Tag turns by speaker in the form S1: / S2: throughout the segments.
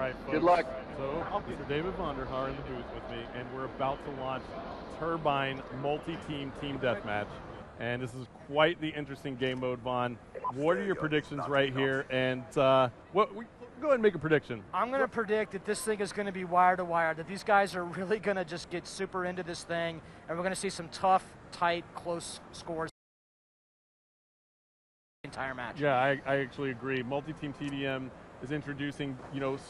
S1: right, folks.
S2: Good luck.
S1: So, Mr. David Vonderhaar in the booth with me, and we're about to launch Turbine multi-team team deathmatch. And this is quite the interesting game mode, Vaughn. What are your predictions right here? And go ahead and make a prediction.
S3: I'm going to predict that this thing is going to be wire to wire, that these guys are really going to just get super into this thing, and we're going to see some tough, tight, close scores the entire match.
S1: Yeah, I actually agree. Multi-team TDM is introducing,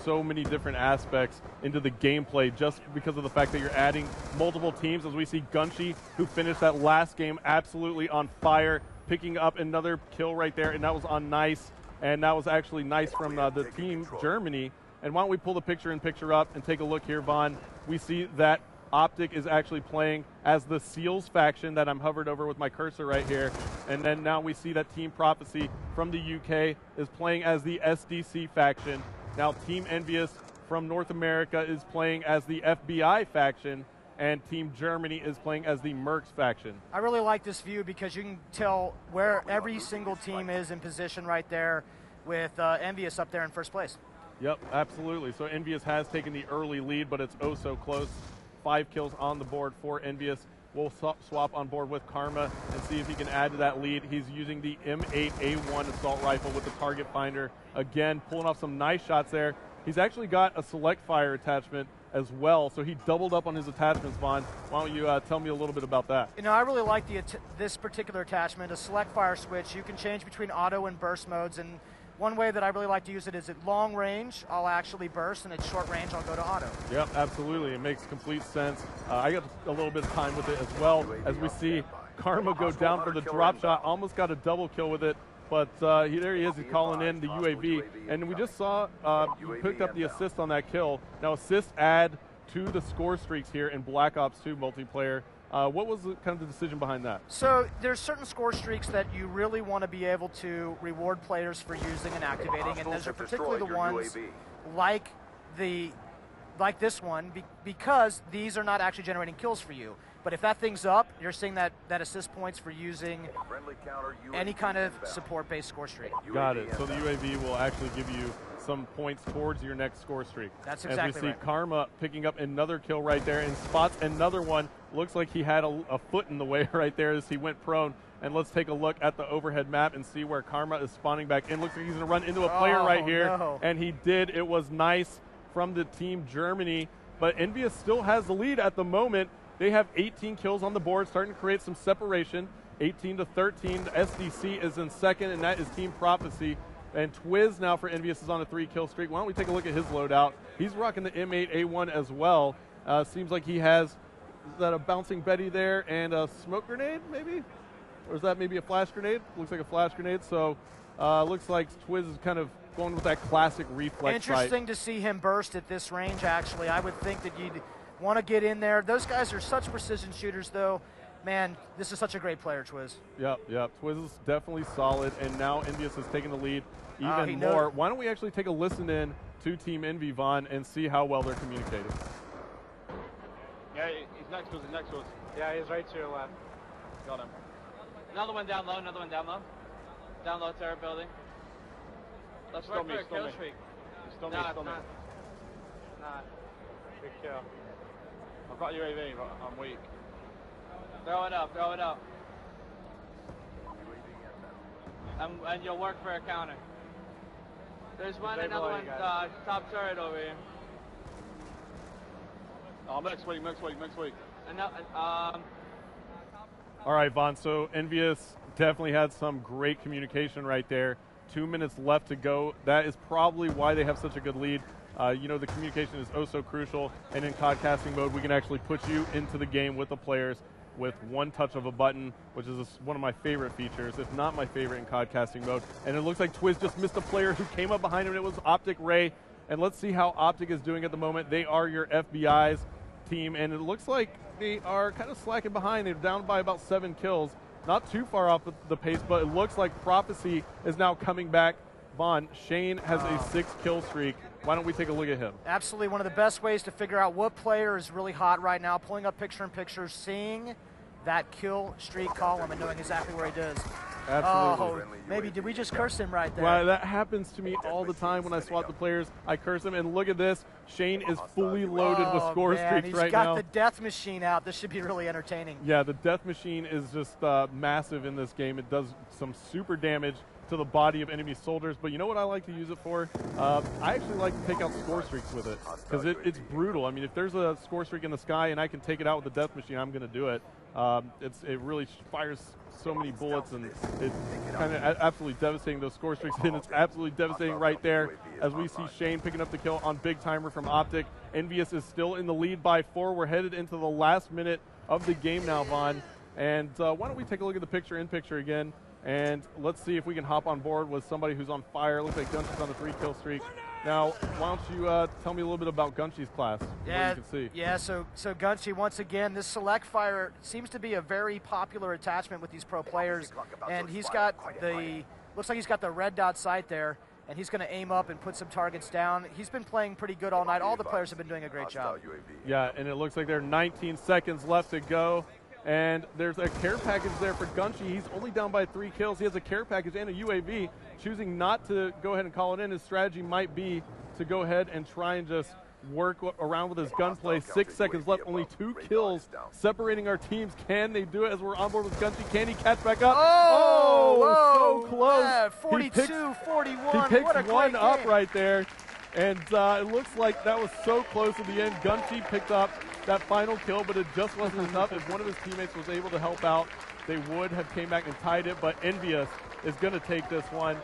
S1: so many different aspects into the gameplay just because of the fact that you're adding multiple teams, as we see Gunshi, who finished that last game absolutely on fire, picking up another kill right there, and that was on Nice, and that was actually Nice from the team Germany. And why don't we pull the picture-in-picture up and take a look here, Vaughn. We see that Optic is actually playing as the Seals faction that I'm hovered over with my cursor right here. And then now we see that Team Prophecy from the UK is playing as the SDC faction. Now Team Envious from North America is playing as the FBI faction, and Team Germany is playing as the Mercs faction.
S3: I really like this view because you can tell where every single team is in position right there, with Envious up there in first place.
S1: Yep, absolutely. So Envious has taken the early lead, but it's oh so close. 5 kills on the board for Envious. We'll swap on board with Karma and see if he can add to that lead. He's using the M8A1 assault rifle with the target finder. Again, pulling off some nice shots there. He's actually got a select fire attachment as well, so he doubled up on his attachments, Vaughn. Why don't you tell me a little bit about that?
S3: I really like this particular attachment, a select fire switch. You can change between auto and burst modes, and one way that I really like to use it is at long range, I'll actually burst, and at short range, I'll go to auto.
S1: Yep, absolutely. It makes complete sense. I got a little bit of time with it as well, as we see Karma go down for the drop shot, almost got a double kill with it, but there he is, he's calling in the UAV. And we just saw he picked up the assist on that kill. Now assists add to the score streaks here in Black Ops 2 multiplayer. What was kind of the decision behind that?
S3: So there's certain score streaks that you really want to be able to reward players for using and activating, and those are particularly the ones like this one, because these are not actually generating kills for you. But if that thing's up, you're seeing that assist points for using any kind of support-based score streak.
S1: Got it. So the UAV will actually give you some points towards your next score streak.
S3: That's exactly right.
S1: As we see Karma picking up another kill right there and spots another one. Looks like he had a foot in the way right there as he went prone. And let's take a look at the overhead map and see where Karma is spawning back in. Looks like he's going to run into a player right here.
S3: No.
S1: And he did. It was Nice from the Team Germany. But Envious still has the lead at the moment. They have 18 kills on the board, starting to create some separation. 18 to 13. The SDC is in second, and that is Team Prophecy. And Twiz now for Envious is on a 3-kill streak. Why don't we take a look at his loadout? He's rocking the M8A1 as well. Seems like he has, is that a bouncing Betty there and a smoke grenade maybe? Or is that maybe a flash grenade? Looks like a flash grenade. So looks like Twiz is kind of going with that classic reflex
S3: Interesting to see him burst at this range, actually. I would think that you'd want to get in there. Those guys are such precision shooters, though. Man, this is such a great player, Twiz.
S1: Yep. Twiz is definitely solid, and now Envious has taken the lead even more. Why don't we actually take a listen in to Team Envy, Vaughn, and see how well they're communicating?
S4: Yeah, he's next to us, Yeah, he's right to your left. Got him. Another one down low, Down low, turret building. Let's work for a kill streak. Still me. Nah. Big kill. I've got UAV, but I'm weak. Throw it up. And you'll work for a counter. There's another one, top turret over here.
S1: Oh, next week. All right, Vaughn, so Envious definitely had some great communication right there. 2 minutes left to go. That is probably why they have such a good lead. The communication is oh so crucial, and in COD-casting mode, we can actually put you into the game with the players with one touch of a button, which is one of my favorite features, if not my favorite in COD-casting mode. And it looks like Twiz just missed a player who came up behind him, and it was Optic Ray. And let's see how Optic is doing at the moment. They are your FBI's team, and it looks like they are kind of slacking behind. They're down by about 7 kills. Not too far off the pace, but it looks like Prophecy is now coming back. Vaughn, Shane has a 6-kill streak. Why don't we take a look at him?
S3: Absolutely, one of the best ways to figure out what player is really hot right now, pulling up picture-in-picture, seeing that kill streak column and knowing exactly where he is.
S1: Absolutely.
S3: Oh, maybe did we just curse him right there?
S1: Well, that happens to me all the time when I swap the players. I curse them, and look at this. Shane is fully loaded with score streaks right now.
S3: He's got the death machine out. This should be really entertaining.
S1: Yeah, the death machine is just massive in this game. It does some super damage to the body of enemy soldiers, but you know what I like to use it for? I actually like to take out score streaks with it, because it's brutal. I mean, if there's a score streak in the sky and I can take it out with the death machine, I'm going to do it. It really fires so many bullets, and it's kind of absolutely devastating, those score streaks, and it's absolutely devastating right there as we see Shane picking up the kill on Big Timer from Optic. Envious is still in the lead by 4. We're headed into the last minute of the game now, Vaughn. And why don't we take a look at the picture-in-picture again, and let's see if we can hop on board with somebody who's on fire. Looks like Gunshy's on the 3-kill streak. Now, why don't you tell me a little bit about Gunshy's class?
S3: Yeah,
S1: you can see.
S3: Yeah. So Gunshy, once again, this select fire seems to be a very popular attachment with these pro players, and he's got looks like he's got the red dot sight there, and he's going to aim up and put some targets down. He's been playing pretty good all night. All the players have been doing a great job.
S1: Yeah, and it looks like there are 19 seconds left to go. And there's a care package there for Gunshy. He's only down by 3 kills. He has a care package and a UAV. Choosing not to go ahead and call it in, his strategy might be to go ahead and try and just work around with his gunplay. 6 seconds left, only 2 kills separating our teams. Can they do it as we're on board with Gunshy? Can he catch back up?
S3: Oh,
S1: so close.
S3: Yeah, 42-41.
S1: He picks
S3: what a
S1: one
S3: great
S1: up
S3: game.
S1: right there. And it looks like that was so close at the end. Gunshy picked up that final kill, but it just wasn't enough. If one of his teammates was able to help out, they would have came back and tied it, but Envious is going to take this one.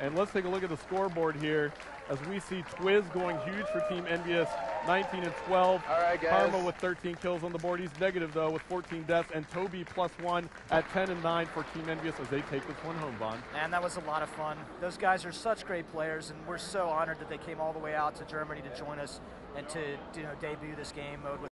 S1: And let's take a look at the scoreboard here as we see Twiz going huge for Team Envious, 19 and 12.
S2: All right, guys.
S1: Karma with 13 kills on the board. He's negative, though, with 14 deaths. And Toby +1 at 10 and 9 for Team Envious as they take this one home, Vaughn.
S3: And that was a lot of fun. Those guys are such great players, and we're so honored that they came all the way out to Germany to join us and to debut this game mode with